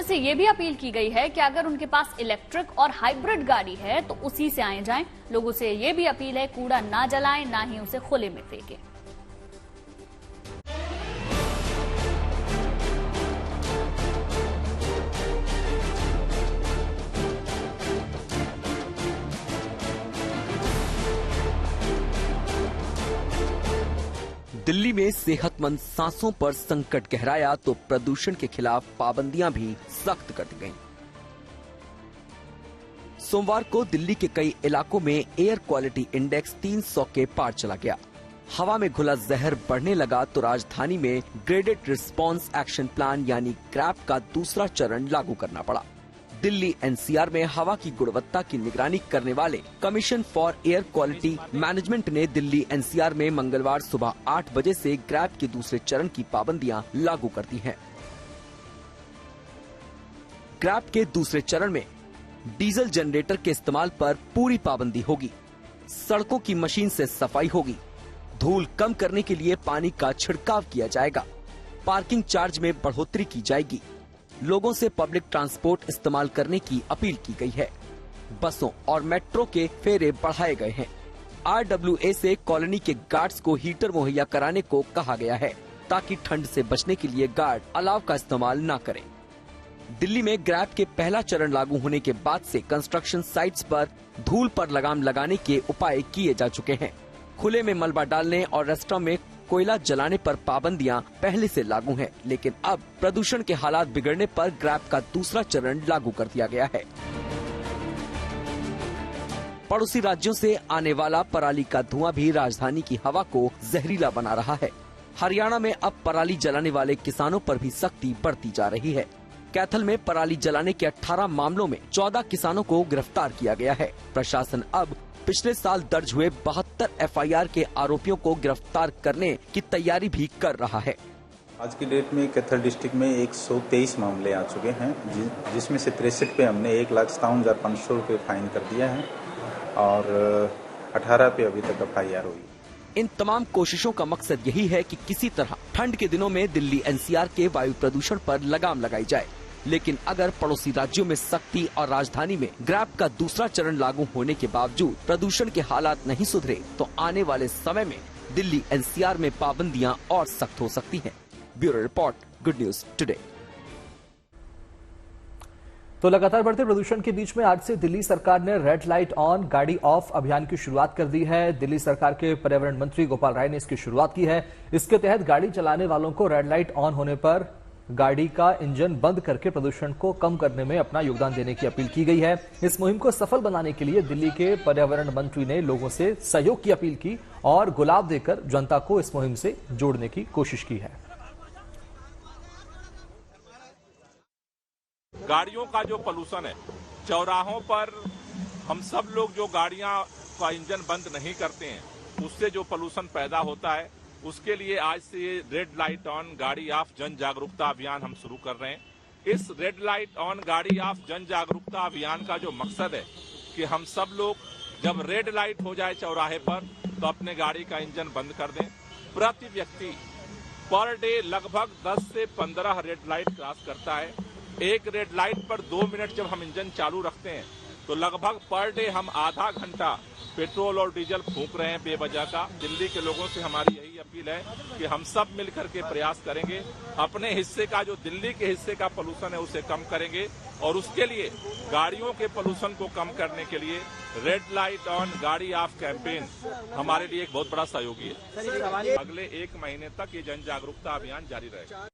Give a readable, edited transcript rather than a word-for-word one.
से ये भी अपील की गई है कि अगर उनके पास इलेक्ट्रिक और हाइब्रिड गाड़ी है तो उसी से आए जाएं। लोगों से ये भी अपील है कूड़ा ना जलाएं, ना ही उसे खुले में फेंकें। दिल्ली में सेहतमंद सांसों पर संकट गहराया तो प्रदूषण के खिलाफ पाबंदियां भी सख्त कर दी गईं। सोमवार को दिल्ली के कई इलाकों में एयर क्वालिटी इंडेक्स 300 के पार चला गया। हवा में घुला जहर बढ़ने लगा तो राजधानी में ग्रेडेड रिस्पांस एक्शन प्लान यानी ग्रैप का दूसरा चरण लागू करना पड़ा। दिल्ली एनसीआर में हवा की गुणवत्ता की निगरानी करने वाले commission for air quality management ने दिल्ली एनसीआर में मंगलवार सुबह 8 बजे से ग्रैप के दूसरे चरण की पाबंदियां लागू कर दी हैं। ग्रैप के दूसरे चरण में डीजल जनरेटर के इस्तेमाल पर पूरी पाबंदी होगी। सड़कों की मशीन से सफाई होगी। धूल कम करने के लिए पानी का छिड़काव किया जाएगा। पार्किंग चार्ज में बढ़ोतरी की जाएगी। लोगों से पब्लिक ट्रांसपोर्ट इस्तेमाल करने की अपील की गई है। बसों और मेट्रो के फेरे बढ़ाए गए हैं। आरडब्ल्यूए से कॉलोनी के गार्ड्स को हीटर मुहैया कराने को कहा गया है ताकि ठंड से बचने के लिए गार्ड अलाव का इस्तेमाल न करें। दिल्ली में ग्रैप के पहला चरण लागू होने के बाद से कंस्ट्रक्शन साइट्स पर धूल पर लगाम लगाने के उपाय किए जा चुके हैं। खुले में मलबा डालने और रेस्टोरेंट में कोयला जलाने पर पाबंदियां पहले से लागू हैं, लेकिन अब प्रदूषण के हालात बिगड़ने पर ग्रैप का दूसरा चरण लागू कर दिया गया है। पड़ोसी राज्यों से आने वाला पराली का धुआं भी राजधानी की हवा को जहरीला बना रहा है। हरियाणा में अब पराली जलाने वाले किसानों पर भी सख्ती बढ़ती जा रही है। कैथल में पराली जलाने के 18 मामलों में 14 किसानों को गिरफ्तार किया गया है। प्रशासन अब पिछले साल दर्ज हुए 72 एफआईआर के आरोपियों को गिरफ्तार करने की तैयारी भी कर रहा है। आज की डेट में कैथल डिस्ट्रिक्ट में 123 मामले आ चुके हैं, जिसमें से 63 पे हमने 1,57,500 रुपये फाइन कर दिया है और 18 पे अभी तक एफआईआर हुई। इन तमाम कोशिशों का मकसद यही है कि किसी तरह ठंड के दिनों में दिल्ली एनसीआर के वायु प्रदूषण पर लगाम लगाई जाए। लेकिन अगर पड़ोसी राज्यों में सख्ती और राजधानी में ग्रैप का दूसरा चरण लागू होने के बावजूद प्रदूषण के हालात नहीं सुधरे तो आने वाले समय में दिल्ली एनसीआर में पाबंदियां और सख्त हो सकती हैं। Bureau report, good news today. तो लगातार बढ़ते प्रदूषण के बीच में आज से दिल्ली सरकार ने रेड लाइट ऑन गाड़ी ऑफ अभियान की शुरुआत कर दी है। दिल्ली सरकार के पर्यावरण मंत्री गोपाल राय ने इसकी शुरुआत की है। इसके तहत गाड़ी चलाने वालों को रेड लाइट ऑन होने पर गाड़ी का इंजन बंद करके प्रदूषण को कम करने में अपना योगदान देने की अपील की गई है। इस मुहिम को सफल बनाने के लिए दिल्ली के पर्यावरण मंत्री ने लोगों से सहयोग की अपील की और गुलाब देकर जनता को इस मुहिम से जोड़ने की कोशिश की है। गाड़ियों का जो पोल्यूशन है, चौराहों पर हम सब लोग जो गाड़ियां का इंजन बंद नहीं करते हैं, उससे जो पोल्यूशन पैदा होता है, उसके लिए आज से ये रेड लाइट ऑन गाड़ी ऑफ जन जागरूकता अभियान हम शुरू कर रहे हैं। इस रेड लाइट ऑन गाड़ी ऑफ जन जागरूकता अभियान का जो मकसद है कि हम सब लोग जब रेड लाइट हो जाए चौराहे पर तो अपने गाड़ी का इंजन बंद कर दें। प्रति व्यक्ति पर डे लगभग 10 से 15 रेड लाइट क्रॉस करता है। एक रेड लाइट पर 2 मिनट जब हम इंजन चालू रखते हैं तो लगभग पर डे हम आधा घंटा पेट्रोल और डीजल फूंक रहे हैं बेवजह का। दिल्ली के लोगों से हमारी यही अपील है कि हम सब मिलकर के प्रयास करेंगे, अपने हिस्से का जो दिल्ली के हिस्से का पोल्यूशन है उसे कम करेंगे और उसके लिए गाड़ियों के पोल्यूशन को कम करने के लिए रेड लाइट ऑन गाड़ी ऑफ कैंपेन हमारे लिए एक बहुत बड़ा सहयोगी है। अगले 1 महीने तक ये जन जागरूकता अभियान जारी रहेगा।